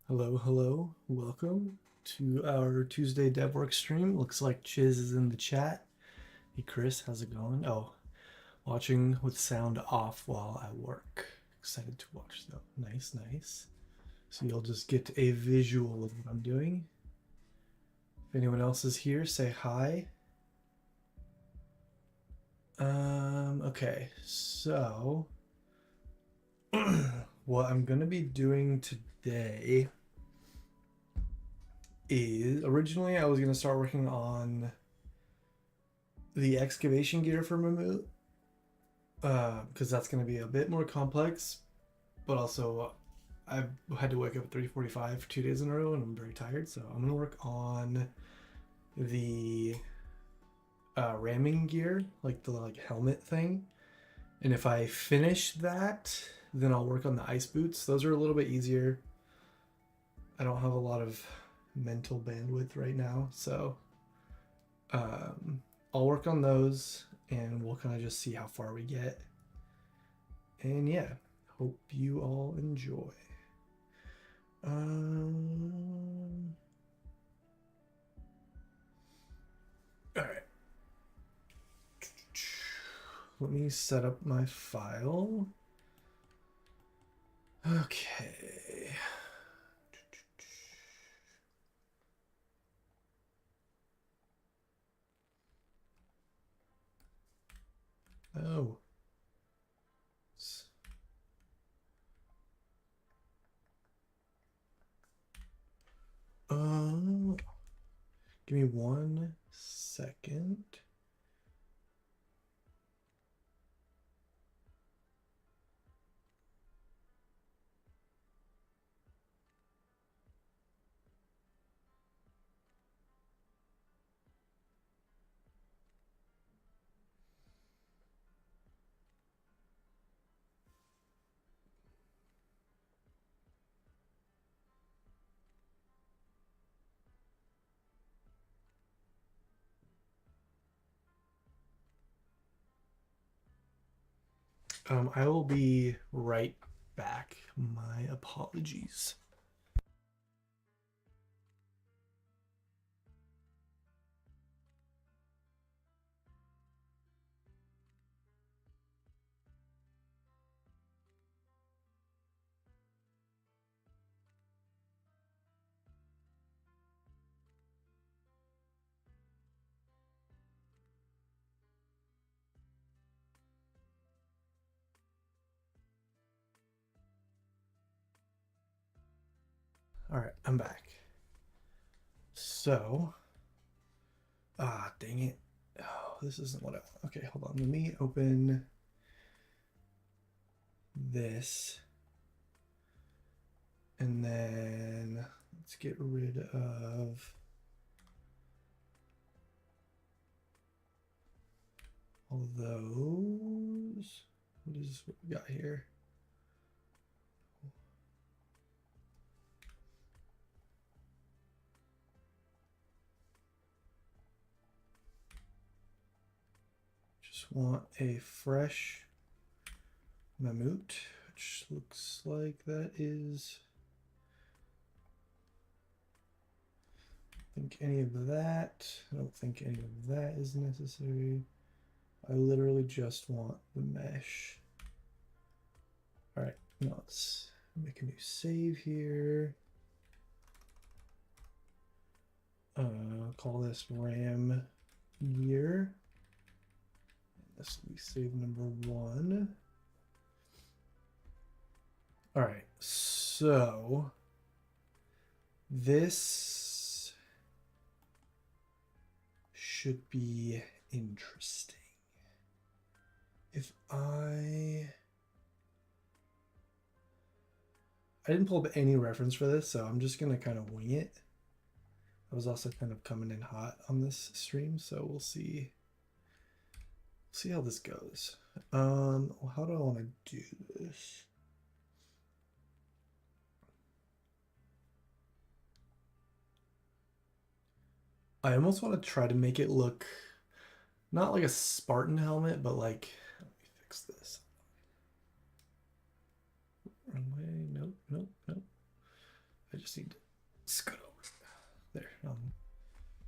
Hello, hello. Welcome to our Tuesday DevWorks stream. Looks like Chiz is in the chat. Hey, Chris, how's it going? Oh, watching with sound off while I work. Excited to watch though. Nice, nice. So you'll just get a visual of what I'm doing. If anyone else is here, say hi. Okay, so what I'm gonna be doing today is originally I was gonna start working on the excavation gear for Mamut, because that's going to be a bit more complex, but also I've had to wake up at 3:45 2 days in a row and I'm very tired, so I'm going to work on the ramming gear, like the helmet thing. And if I finish that, then I'll work on the ice boots. Those are a little bit easier. I don't have a lot of mental bandwidth right now, so I'll work on those and we'll kind of just see how far we get. And yeah, hope you all enjoy. All right. Let me set up my file. Okay. Oh. Give me 1 second. I will be right back. My apologies. All right, I'm back. So, dang it. Oh, this isn't what I want. Okay, hold on. Let me open this. And then let's get rid of all those. What is what we got here? Just want a fresh Mamut, which looks like that is. I don't think any of that. I don't think any of that is necessary. I literally just want the mesh. All right, now let's make a new save here. Call this RAM year. This will be save number 1. All right, so this should be interesting. If I didn't pull up any reference for this, so I'm just gonna kind of wing it. I was also kind of coming in hot on this stream, so we'll see how this goes. How do I want to do this? I almost want to try to make it look not like a Spartan helmet, but like, let me fix this. Wrong way. Nope, nope, nope. I just need to scoot over. There,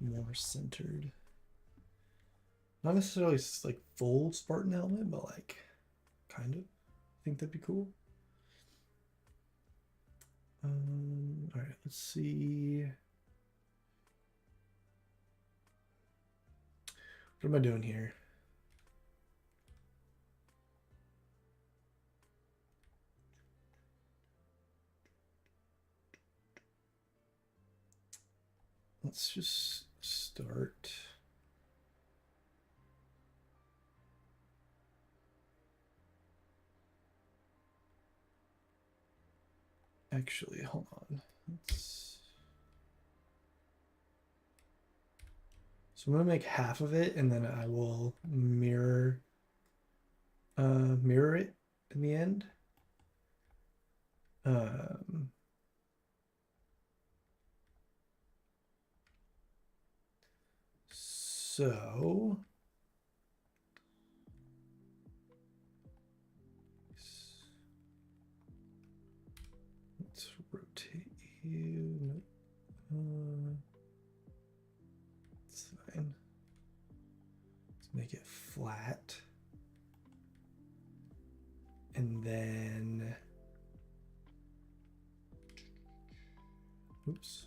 more centered. Not necessarily like full Spartan helmet, but like kind of. I think that'd be cool. All right, let's see. What am I doing here? Let's just start. Actually, hold on. So I'm gonna make half of it, and then I will mirror it in the end. So let's rotate you. It's fine. Let's make it flat. And then, oops.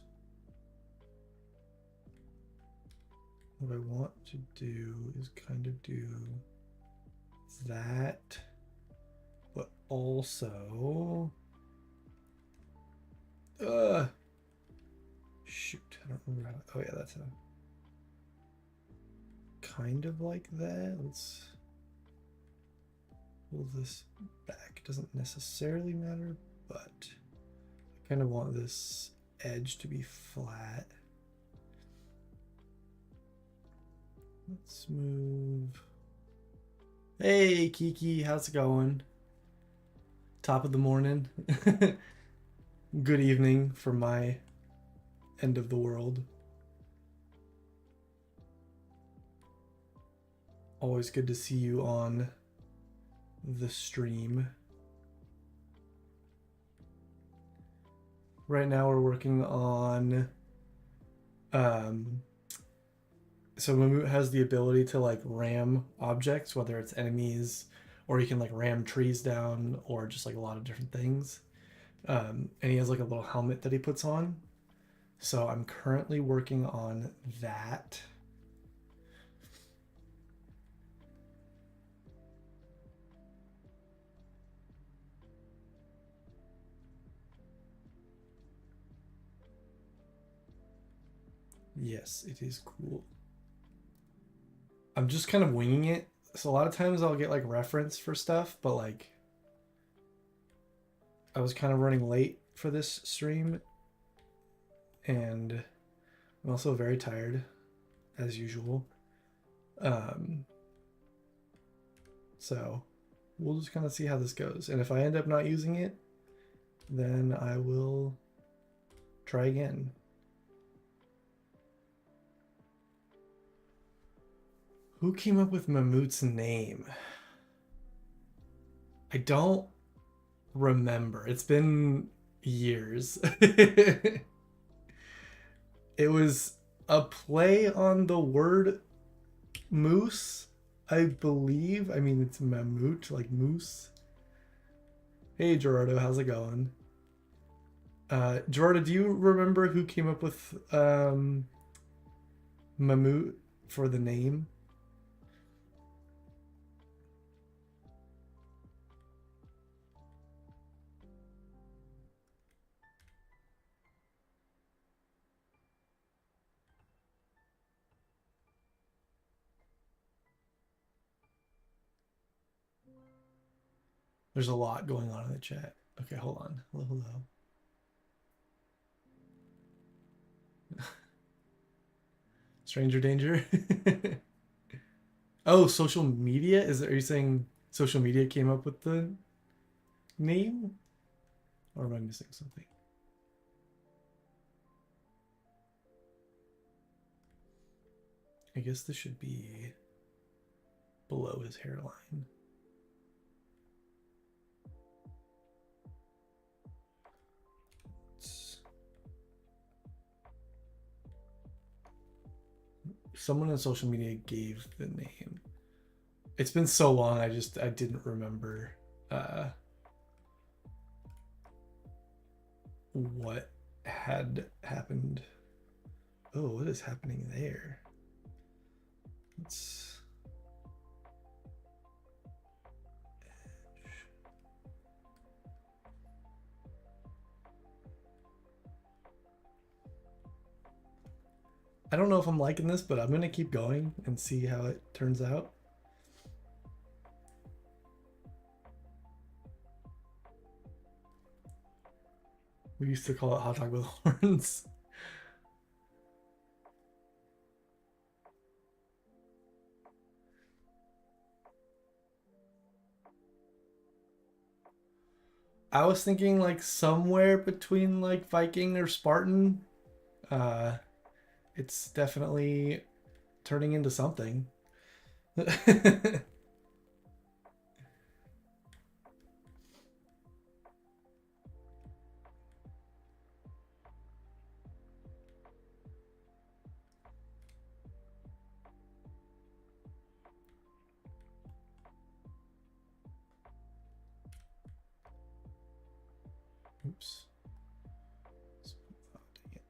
What I want to do is kind of do that, but also, shoot, I don't remember how, oh yeah, that's a kind of like that. Let's pull this back. It doesn't necessarily matter, but I kind of want this edge to be flat. Let's move. Hey Kiki, how's it going? Top of the morning. Good evening for my end of the world. Always good to see you on the stream. Right now we're working on um so Mamut has the ability to like ram objects, whether it's enemies or you can like ram trees down or just like a lot of different things. And he has like a little helmet that he puts on. So I'm currently working on that. Yes, it is cool. I'm just kind of winging it. So a lot of times I'll get like reference for stuff, but like I was kind of running late for this stream and I'm also very tired as usual. Um so we'll just kind of see how this goes. And if I end up not using it, then I will try again. Who came up with Mamut's name? I don't remember. It's been years. It was a play on the word moose, I believe. I mean, it's Mamut, like moose. Hey, Gerardo, how's it going? Gerardo, do you remember who came up with Mamut for the name? There's a lot going on in the chat. Okay, hold on. Hello, hello. Stranger danger. Oh, social media? Are you saying social media came up with the name? Or am I missing something? I guess this should be below his hairline. Someone on social media gave the name. It's been so long, I didn't remember what had happened. Oh, what is happening there? Let's I don't know if I'm liking this, but I'm gonna keep going and see how it turns out. We used to call it hot dog with horns. I was thinking like somewhere between like Viking or Spartan. Uh, it's definitely turning into something. Oops. Oh, dang it.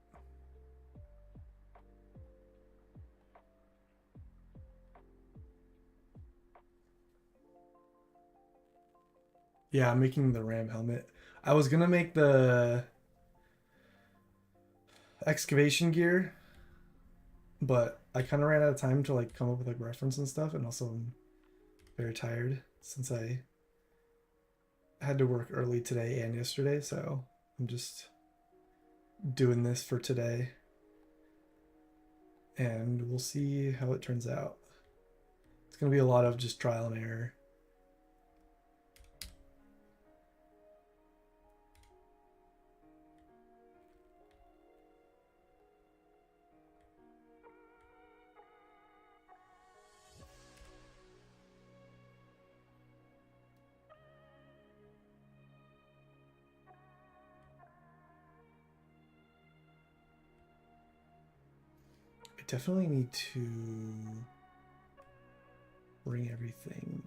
Yeah, I'm making the Ram helmet. I was gonna make the excavation gear, but I kind of ran out of time to like come up with like reference and stuff, and also I'm very tired since I had to work early today and yesterday, so I'm just doing this for today, and we'll see how it turns out. It's gonna be a lot of just trial and error. definitely need to bring everything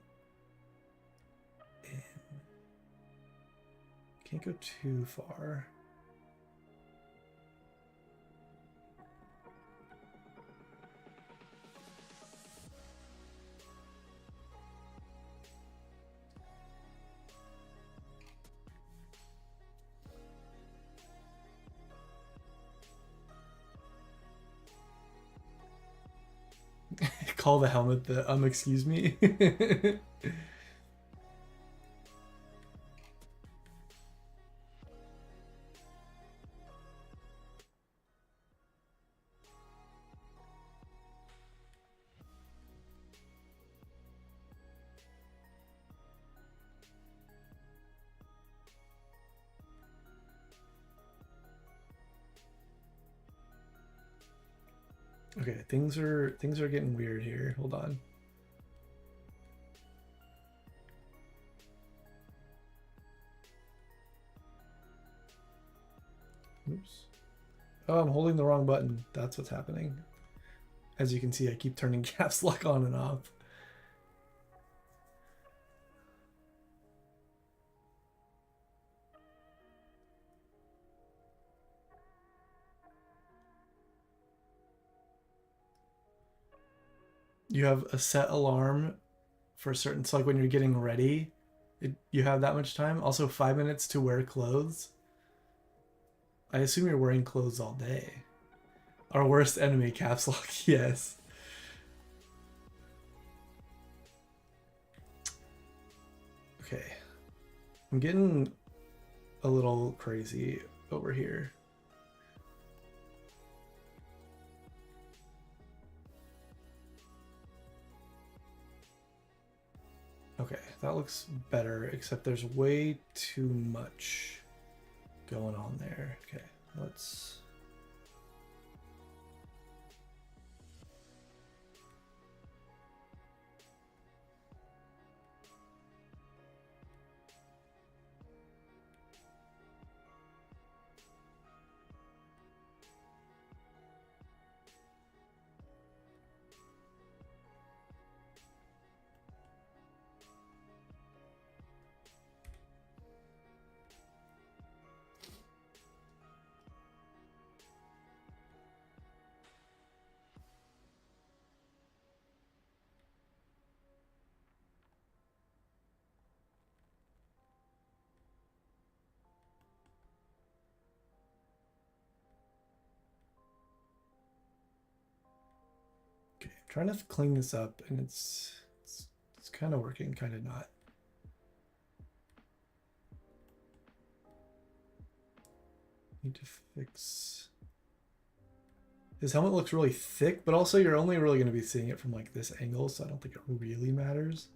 in. Can't go too far. Call the helmet the excuse me. Okay, things are getting weird here. Hold on. Oops. Oh, I'm holding the wrong button. That's what's happening. As you can see, I keep turning caps lock on and off. You have a set alarm for certain, so like when you're getting ready, you have that much time. Also 5 minutes to wear clothes. I assume you're wearing clothes all day. Our worst enemy, caps lock, yes. Okay. I'm getting a little crazy over here. Okay, that looks better, except there's way too much going on there. Okay, let's... Okay, I'm trying to clean this up, and it's kind of working, kind of not. Need to fix... His helmet looks really thick, but also you're only really going to be seeing it from like this angle, so I don't think it really matters.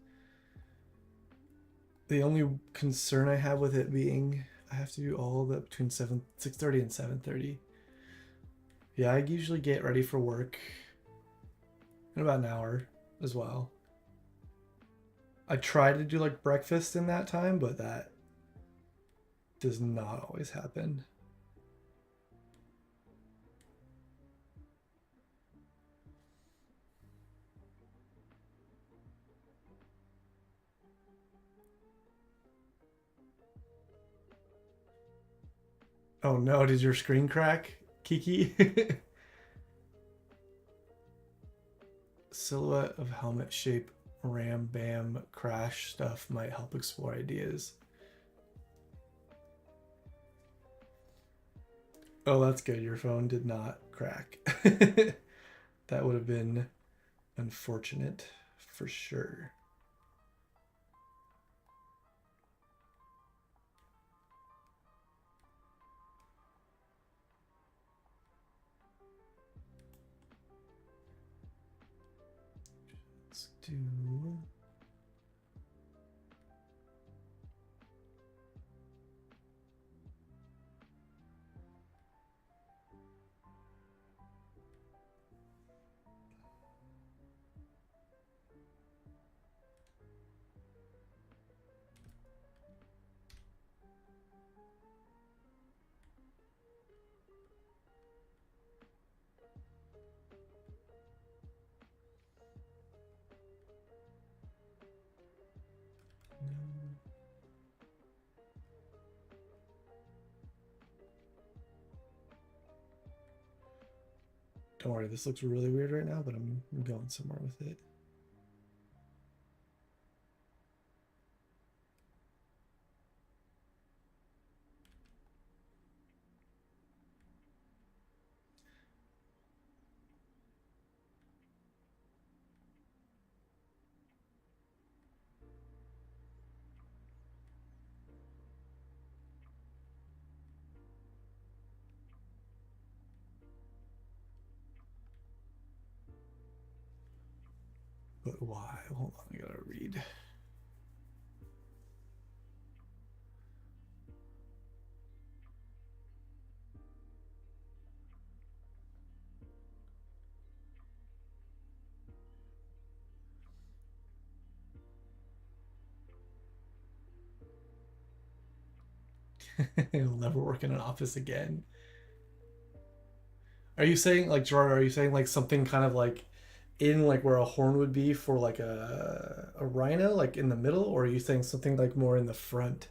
The only concern I have with it being I have to do all that between 6:30 and 7:30. Yeah, I usually get ready for work in about an hour as well. I try to do like breakfast in that time, but that does not always happen. Oh no, did your screen crack, Kiki? Silhouette of helmet shape, ram, bam, crash stuff might help explore ideas. Oh, that's good. Your phone did not crack. That would have been unfortunate for sure. Let's do... Don't worry, this looks really weird right now, but I'm going somewhere with it. But why? Hold on, I gotta read. It'll never work in an office again. Are you saying, like, Gerard, are you saying like something kind of like in like where a horn would be for like a rhino, like in the middle, or are you saying something like more in the front?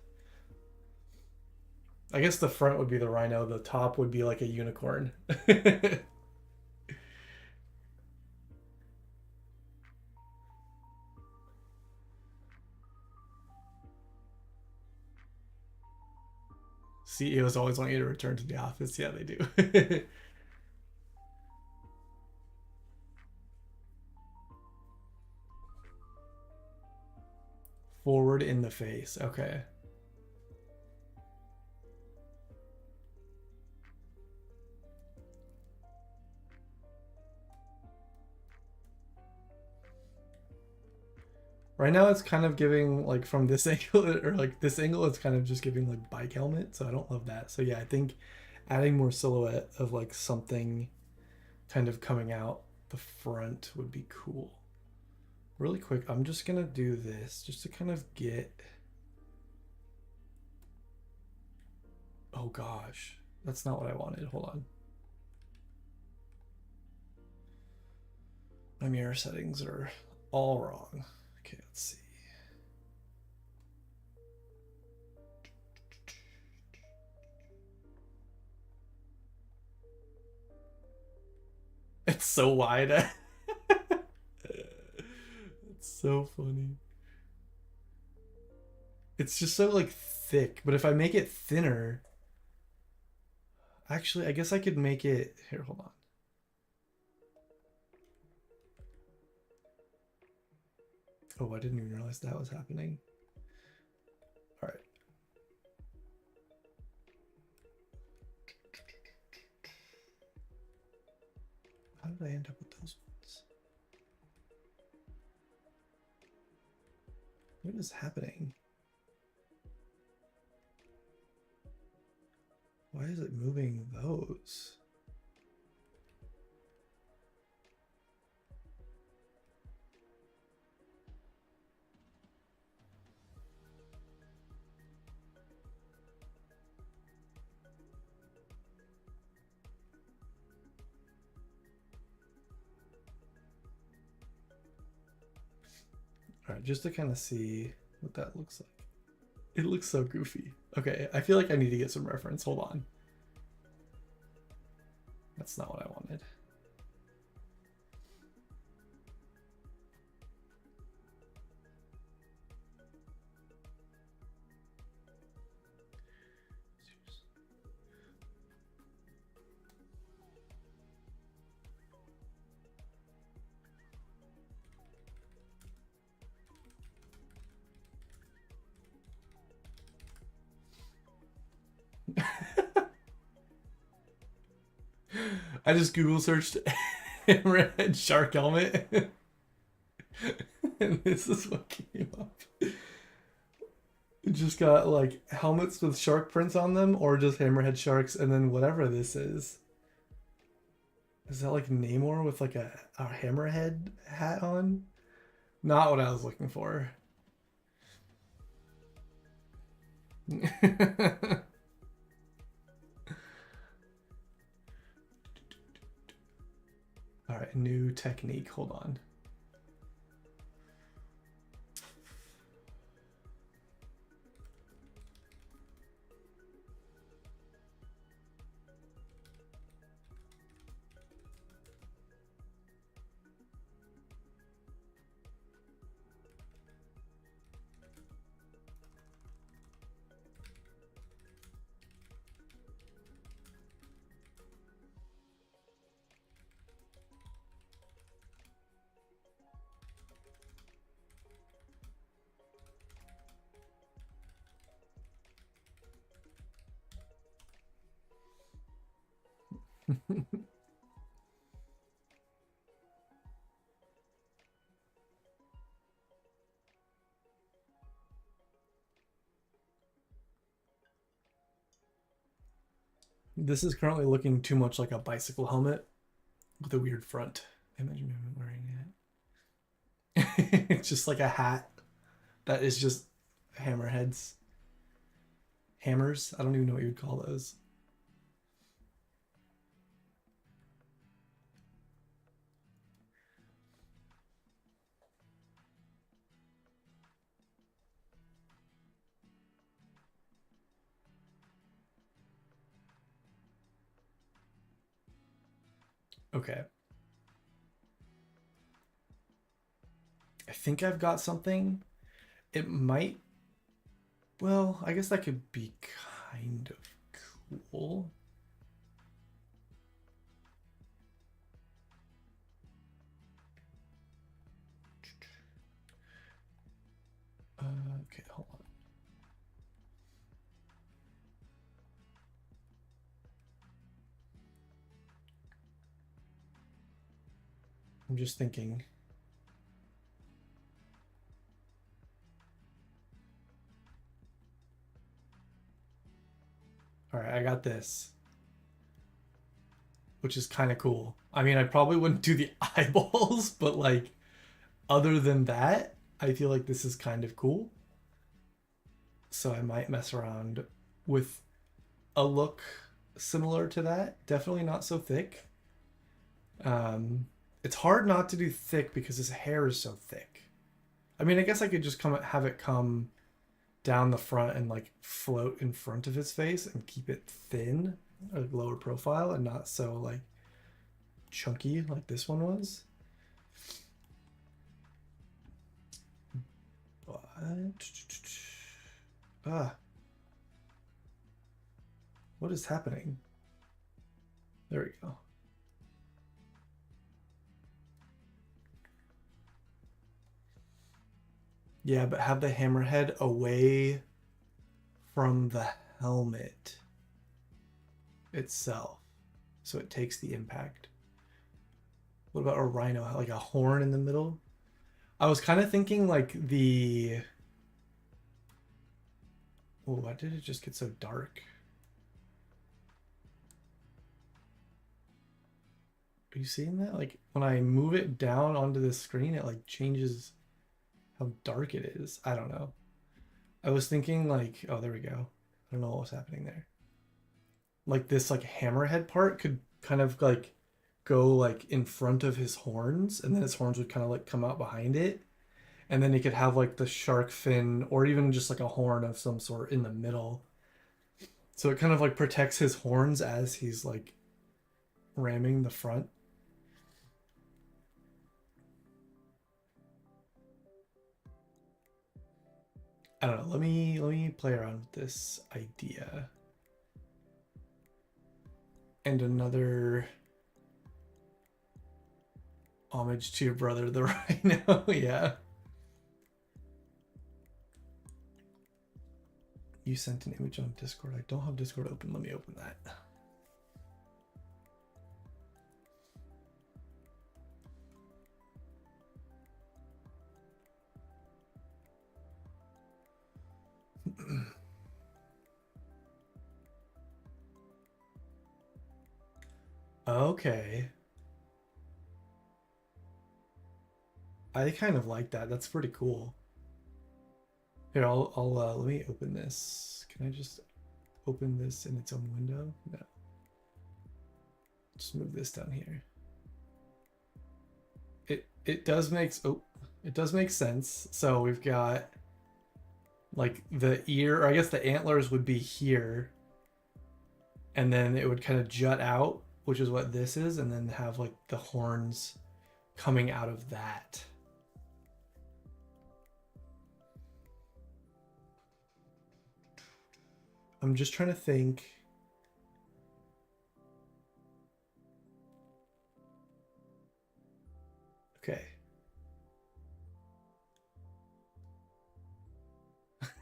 I guess the front would be the rhino, the top would be like a unicorn. CEOs always want you to return to the office. Yeah, they do. Forward in the face. Okay. Right now it's kind of giving like from this angle or like this angle it's kind of just giving like bike helmet, so I don't love that. So yeah, I think adding more silhouette of like something kind of coming out the front would be cool. Really quick, I'm just gonna do this just to kind of get, oh gosh, that's not what I wanted. Hold on. My mirror settings are all wrong. Okay, let's see. It's so wide. It's so funny. It's just so like thick, but if I make it thinner, actually, I guess I could make it here. Hold on. Oh, I didn't even realize that was happening. All right. How did I end up with those ones? What is happening? Why is it moving those? All right, just to kind of see what that looks like. It looks so goofy. Okay, I feel like I need to get some reference. Hold on. That's not what I wanted. I just Google searched hammerhead shark helmet, and this is what came up. It just got like helmets with shark prints on them, or just hammerhead sharks, and then whatever this is. Is that like Namor with like a hammerhead hat on? Not what I was looking for. All right, new technique. Hold on. This is currently looking too much like a bicycle helmet with a weird front. Imagine me wearing it. It's just like a hat that is just hammerheads. Hammers? I don't even know what you would call those. Okay. I think I've got something. It might. Well, I guess that could be kind of cool. Okay, hold on. I'm just thinking. All right, I got this, which is kind of cool. I mean, I probably wouldn't do the eyeballs, but like, other than that, I feel like this is kind of cool. So I might mess around with a look similar to that. Definitely not so thick. It's hard not to do thick because his hair is so thick. I mean, I guess I could just have it come down the front and like float in front of his face and keep it thin, like lower profile, and not so like chunky like this one was. But what is happening? There we go. Yeah, but have the hammerhead away from the helmet itself, so it takes the impact. What about a rhino, like a horn in the middle? I was kind of thinking like the. Oh, why did it just get so dark? Are you seeing that? Like when I move it down onto the screen, it like changes how dark it is. I don't know. I was thinking like, oh, there we go. I don't know what was happening there. Like this like hammerhead part could kind of like go like in front of his horns, and then his horns would kind of like come out behind it. And then he could have like the shark fin or even just like a horn of some sort in the middle. So it kind of like protects his horns as he's like ramming the front. I don't know. Let me play around with this idea. And another homage to your brother, the rhino. Yeah. You sent an image on Discord. I don't have Discord open. Let me open that. Okay. I kind of like that. That's pretty cool. Here, I'll let me open this. Can I just open this in its own window? No. Just move this down here. It does make it does make sense. So we've got like the ear, or I guess the antlers would be here, and then it would kind of jut out, which is what this is, and then have like the horns coming out of that. I'm just trying to think. Okay.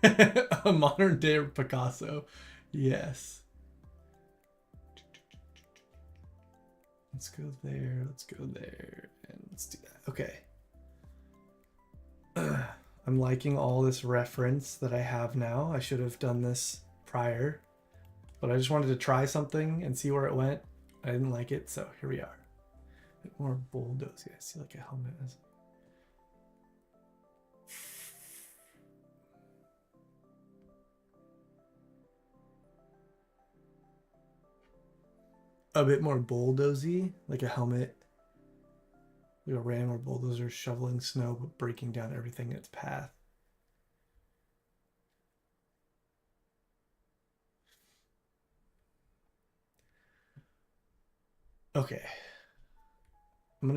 A modern day Picasso. Yes. Let's go there. Let's go there. And let's do that. Okay. I'm liking all this reference that I have now. I should have done this prior, but I just wanted to try something and see where it went. I didn't like it, so here we are. A bit more bulldozy. I see like a helmet as a bit more bulldozy, like a helmet. Like a ram or bulldozer shoveling snow but breaking down everything in its path. Okay. I'm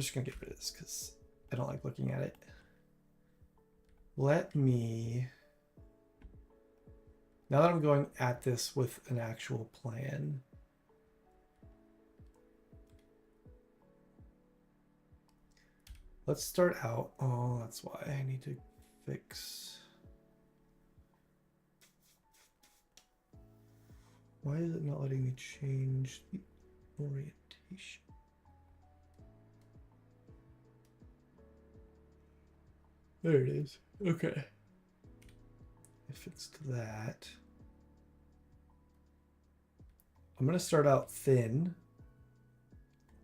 just gonna get rid of this because I don't like looking at it. Let me, now that I'm going at this with an actual plan, let's start out. Oh, that's why I need to fix. Why is it not letting me change the orientation? There it is. Okay. I fixed that. I'm going to start out thin.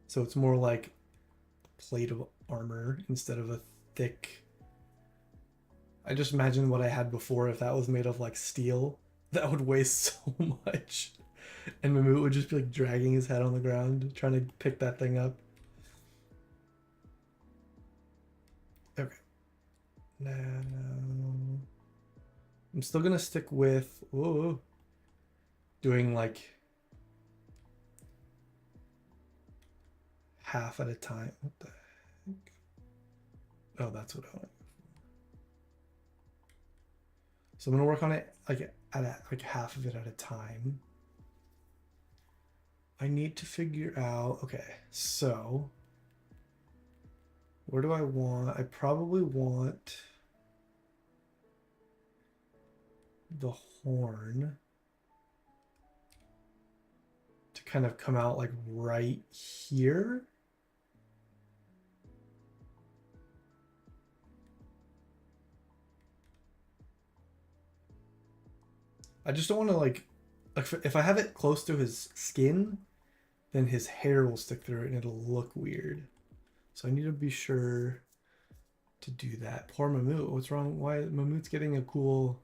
So it's more like plate of armor instead of a thick. I just imagine what I had before. If that was made of like steel, that would weigh so much. And Mamut would just be like dragging his head on the ground, trying to pick that thing up. Okay. Now, I'm still gonna stick with doing like half at a time. What the heck? Oh, that's what I want. So I'm gonna work on it like like half of it at a time. I need to figure out. Okay, so where do I want? I probably want the horn to kind of come out like right here. I just don't want to like if I have it close to his skin, then his hair will stick through it and it'll look weird. So I need to be sure to do that. Poor Mamut. What's wrong? Why Mamut's getting a cool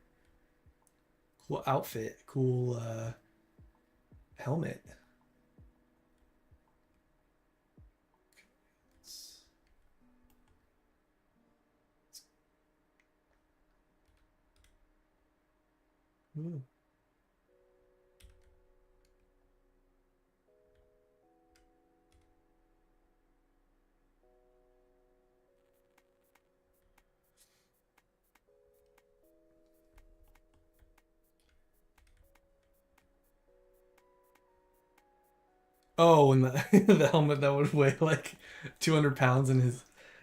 outfit, cool helmet. Ooh. Oh, and the the helmet that would weigh like 200 pounds and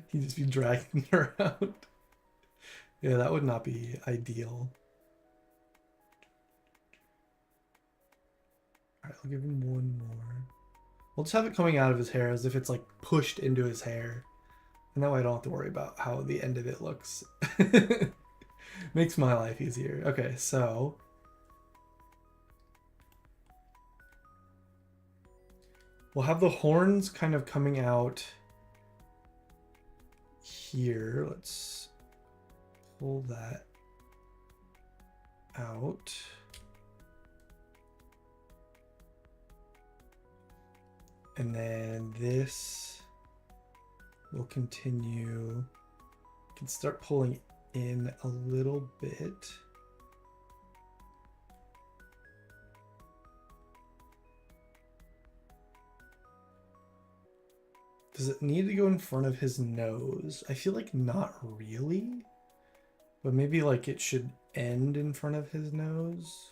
he'd just be dragging it around. Yeah, that would not be ideal. All right, I'll give him one more. We'll just have it coming out of his hair as if it's like pushed into his hair. And that way I don't have to worry about how the end of it looks. Makes my life easier. Okay, so we'll have the horns kind of coming out here. Let's pull that out. And then this will continue. I can start pulling in a little bit. Does it need to go in front of his nose? I feel like not really, but maybe like it should end in front of his nose.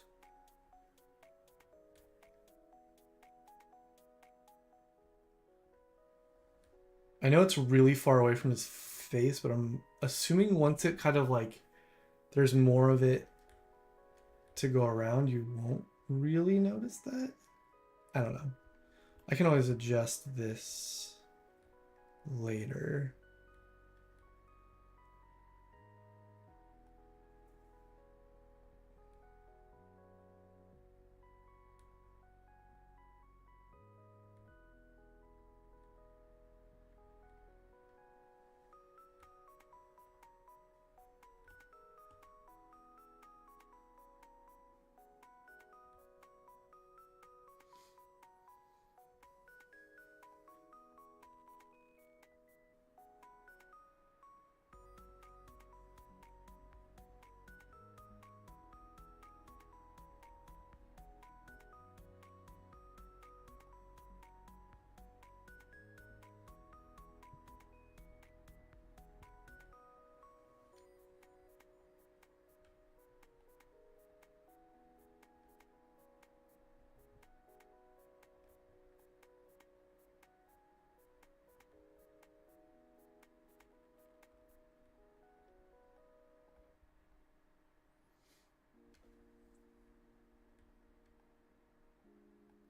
I know it's really far away from his face, but I'm assuming once it kind of like there's more of it to go around, you won't really notice that. I don't know. I can always adjust this later.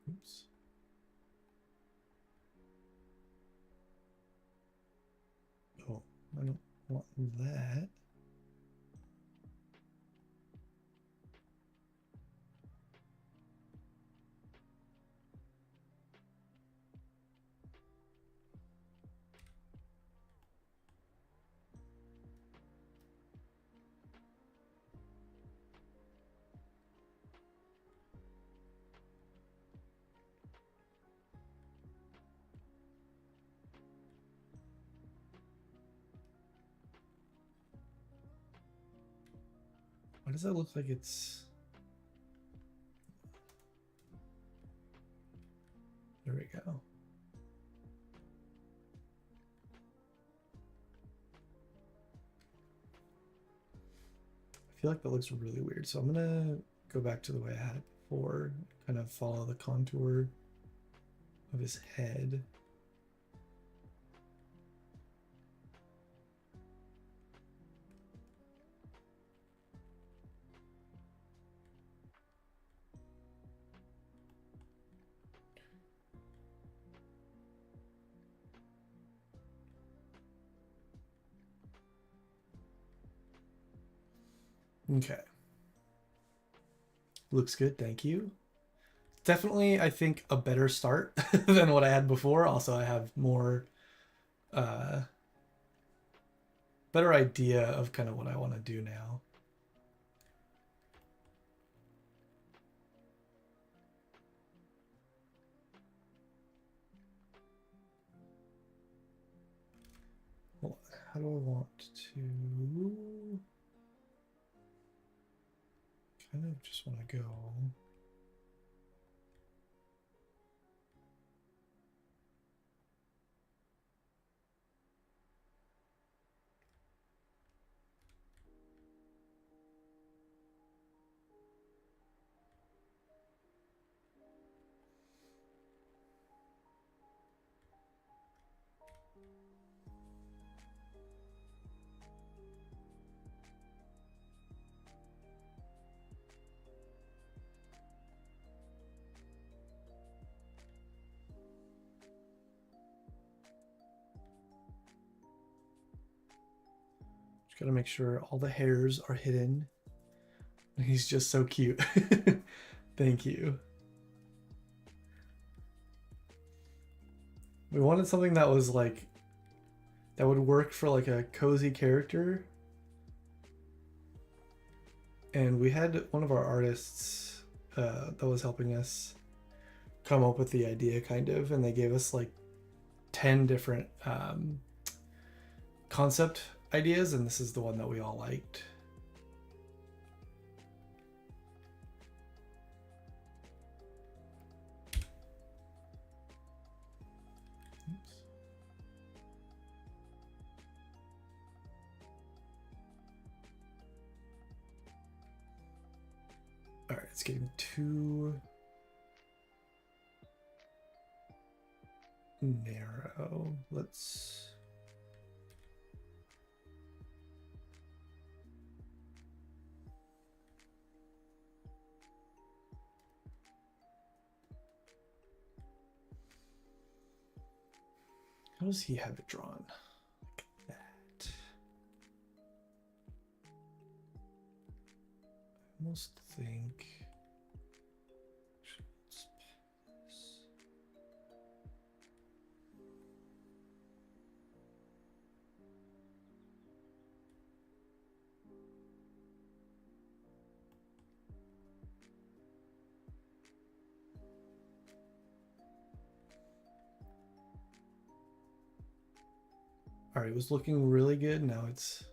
Oops. Oh, I don't want that. Why does that look like it's... There we go. I feel like that looks really weird. So I'm gonna go back to the way I had it before, kind of follow the contour of his head. Okay. Looks good, thank you. Definitely, I think, a better start than what I had before. Also, I have more better idea of kind of what I want to do now. Well, how do I want to kind of just want to go just gotta make sure all the hairs are hidden. He's just so cute. Thank you. We wanted something that was like, that would work for like a cozy character. And we had one of our artists that was helping us come up with the idea, kind of, and they gave us like 10 different concept ideas, and this is the one that we all liked. All right, it's getting too narrow. Let's... does he have it drawn? Like that. I almost think. All right, it was looking really good. Now it's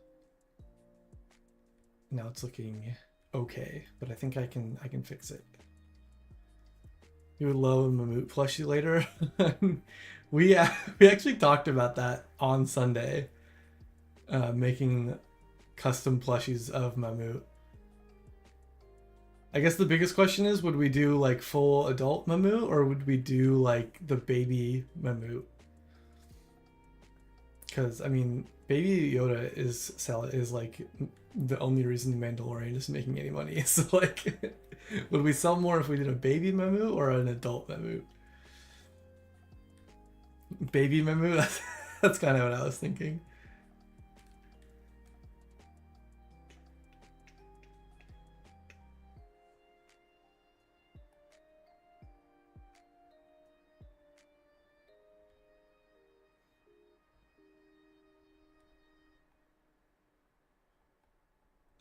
looking okay, but I think I can fix it. You would love a Mamut plushie later. we actually talked about that on Sunday, making custom plushies of Mamut. I guess the biggest question is, would we do like full adult Mamut or would we do like the baby Mamut? Because I mean, Baby Yoda is like the only reason the Mandalorian is making any money. So like, would we sell more if we did a baby Mamut or an adult Mamut? Baby Mamut. That's kind of what I was thinking.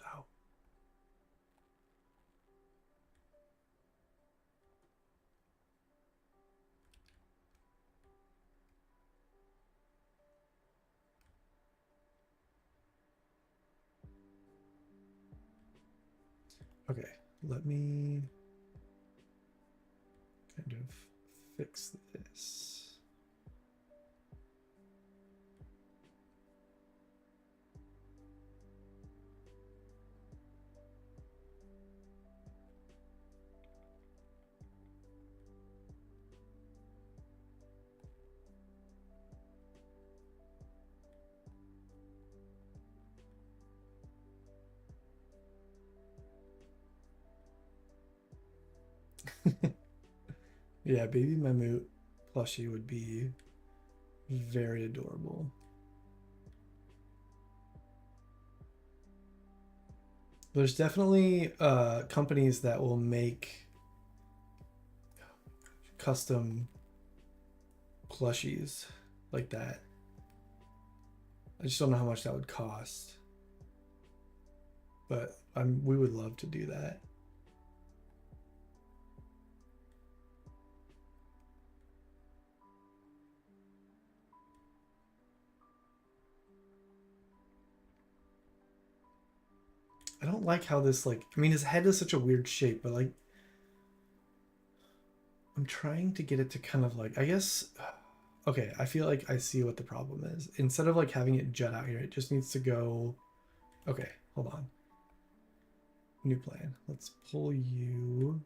Oh. Okay, let me kind of fix this. Yeah, Baby Mamut plushie would be very adorable. There's definitely companies that will make custom plushies like that. I just don't know how much that would cost. But we would love to do that. I don't like how this, like, I mean, his head is such a weird shape, but like, I'm trying to get it to kind of like, I guess, okay, I feel like I see what the problem is. Instead of like having it jut out here, it just needs to go, okay, hold on. New plan. Let's pull you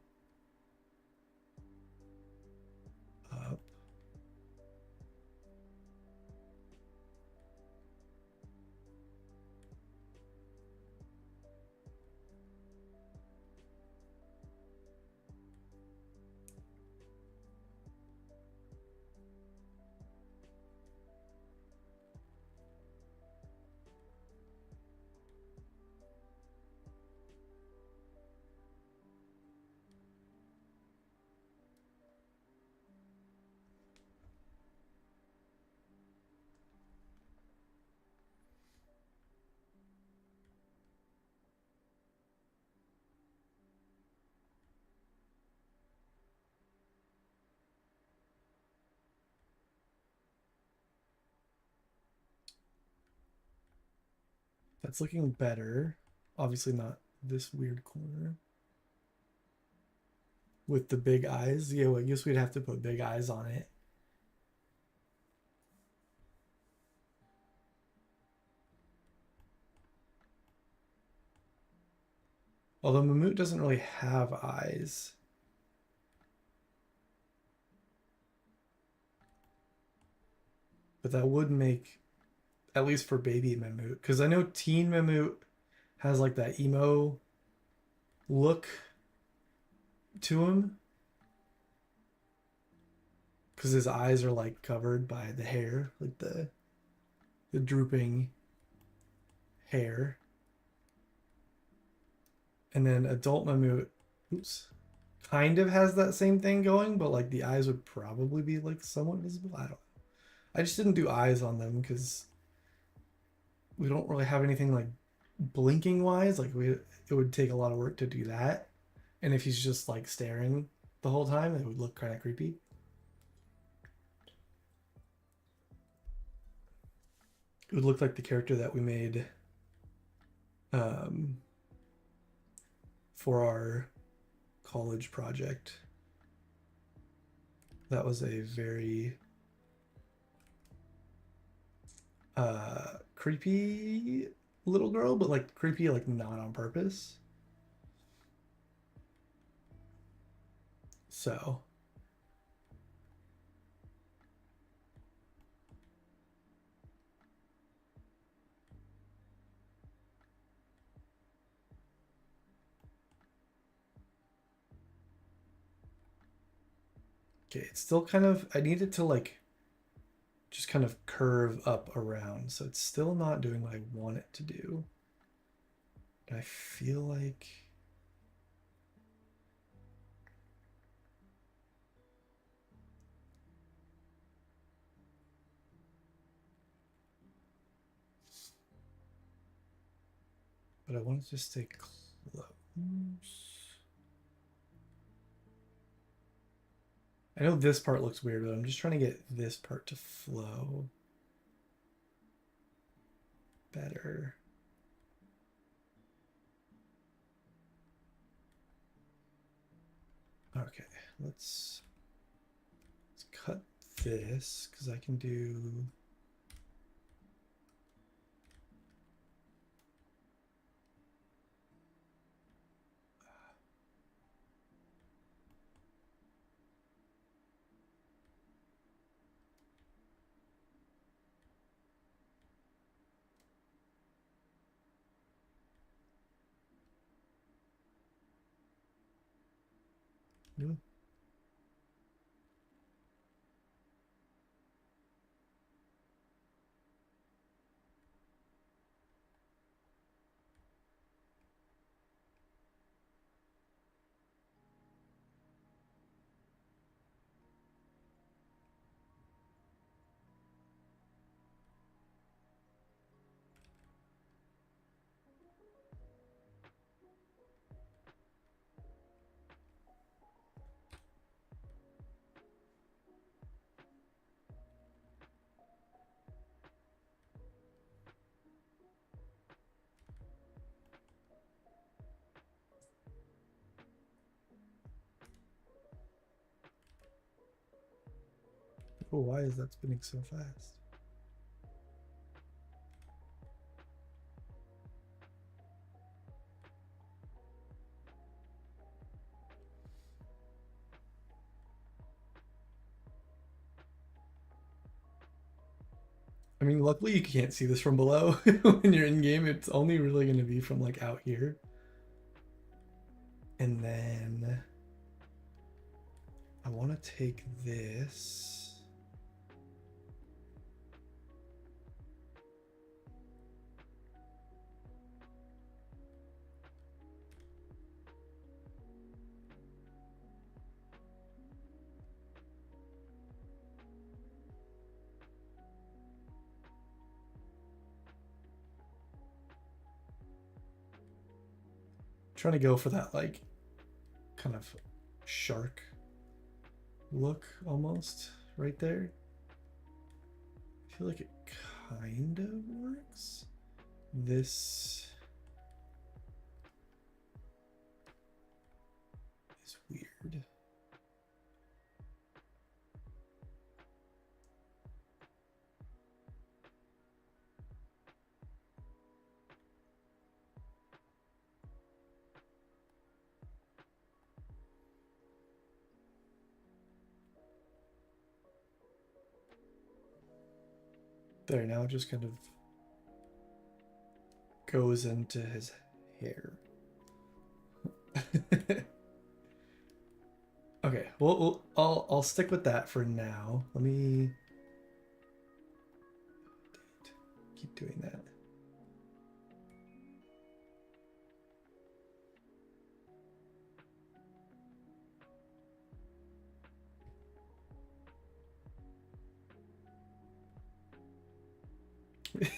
up. That's looking better. Obviously not this weird corner. With the big eyes. Yeah, well, I guess we'd have to put big eyes on it. Although Mamut doesn't really have eyes. But that would make, at least for baby Mamut, because I know teen Mamut has like that emo look to him. because his eyes are like covered by the hair, like the drooping hair. And then adult Mamut, oops, kind of has that same thing going, but like the eyes would probably be like somewhat visible. I don't know. I just didn't do eyes on them because we don't really have anything like blinking wise. Like it would take a lot of work to do that. And if he's just like staring the whole time, it would look kind of creepy. It would look like the character that we made um, for our college project. That was a very creepy little girl, but like creepy, like not on purpose. So okay, it's still kind of, I need it to like just kind of curve up around. So it's still not doing what I want it to do. And I feel like but I want it to stay close. I know this part looks weird, but I'm just trying to get this part to flow better. Okay, let's cut this because I can do. Oh, why is that spinning so fast? I mean, luckily you can't see this from below when you're in game. It's only really going to be from like out here. And then I want to take this. Trying to go for that like kind of shark look almost right there. I feel like it kind of works. This is weird. There, now it just kind of goes into his hair. Okay, well, I'll stick with that for now. Let me keep doing that.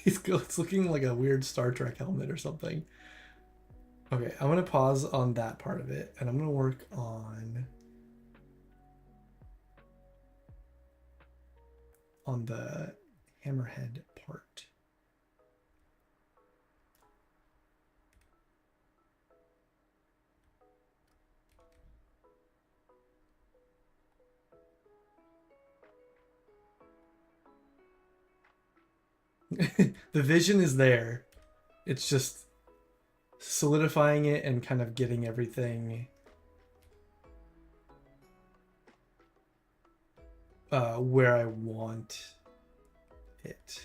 It's looking like a weird Star Trek helmet or something. Okay, I'm gonna pause on that part of it, and I'm gonna work on the hammerhead part. The vision is there. It's just solidifying it and kind of getting everything where I want it.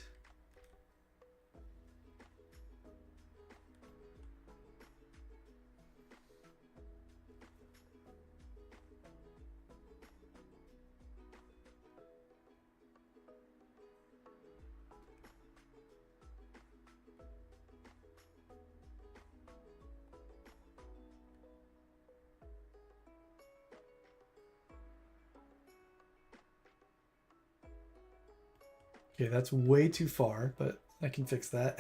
Okay, that's way too far, but I can fix that.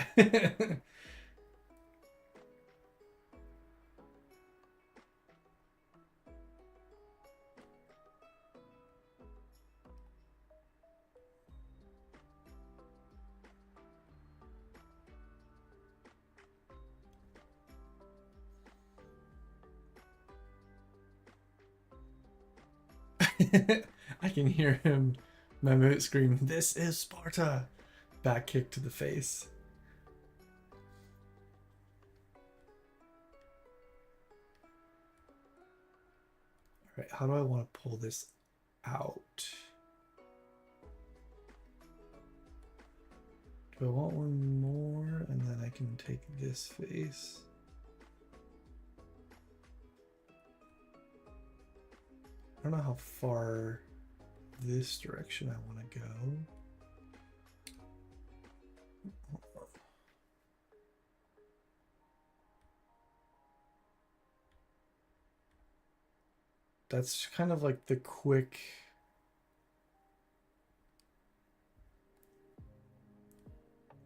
I can hear him, Mamut, scream, "This is Sparta!" Back kick to the face. All right, how do I want to pull this out? Do I want one more? And then I can take this face. I don't know how far this direction I want to go. That's kind of like the quick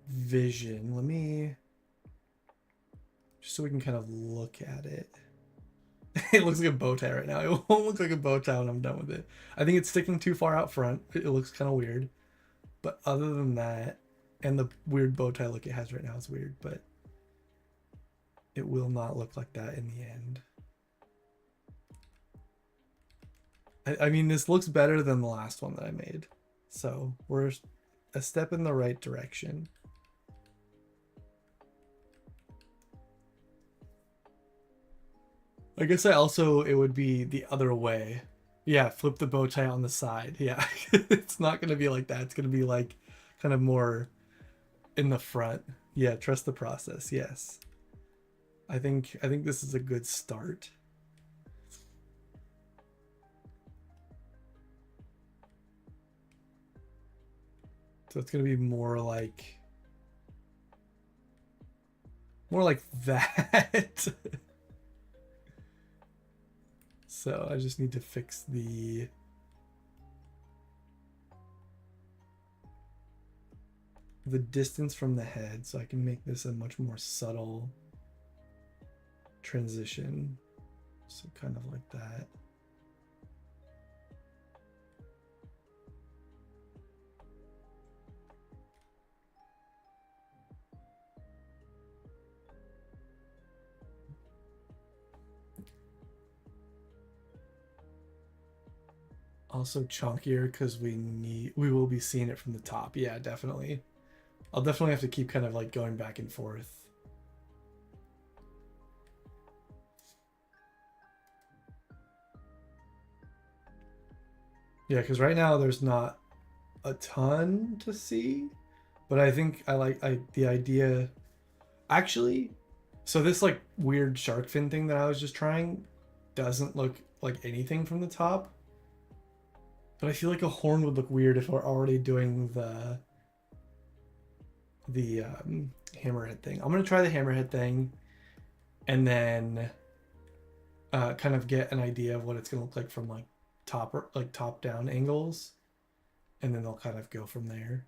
vision. Let me, just so we can kind of look at it. It looks like a bow tie right now. It won't look like a bow tie when I'm done with it. I think it's sticking too far out front. It looks kind of weird. But other than that, and the weird bow tie look it has right now is weird, but it will not look like that in the end. I mean, this looks better than the last one that I made. So we're a step in the right direction. I guess it would be the other way. Yeah, flip the bow tie on the side. Yeah, it's not going to be like that. It's going to be like kind of more in the front. Yeah, trust the process. Yes. I think this is a good start. So it's going to be more like that. So I just need to fix the distance from the head so I can make this a much more subtle transition. So kind of like that. Also chunkier because we will be seeing it from the top. Yeah, definitely. I'll definitely have to keep kind of like going back and forth. Yeah, because right now there's not a ton to see, but I think I like the idea. Actually, so this like weird shark fin thing that I was just trying doesn't look like anything from the top. But I feel like a horn would look weird if we're already doing the hammerhead thing. I'm gonna try the hammerhead thing, and then kind of get an idea of what it's gonna look like from like top down angles, and then they'll kind of go from there.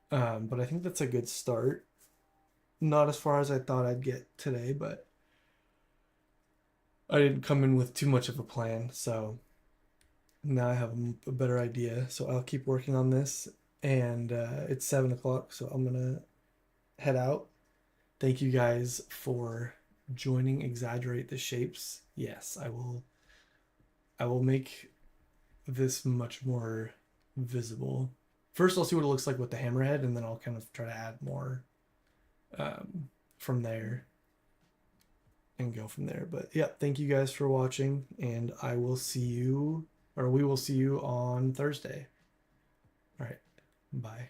But I think that's a good start. Not as far as I thought I'd get today, but I didn't come in with too much of a plan, so now I have a better idea. So I'll keep working on this, and it's 7 o'clock, so I'm gonna head out. Thank you guys for joining Exaggerate the Shapes. Yes, I will. I will make this much more visible. First, I'll see what it looks like with the hammerhead, and then I'll kind of try to add more from there and go from there. But yeah, thank you guys for watching, and I will see you, or we will see you on Thursday. All right, bye.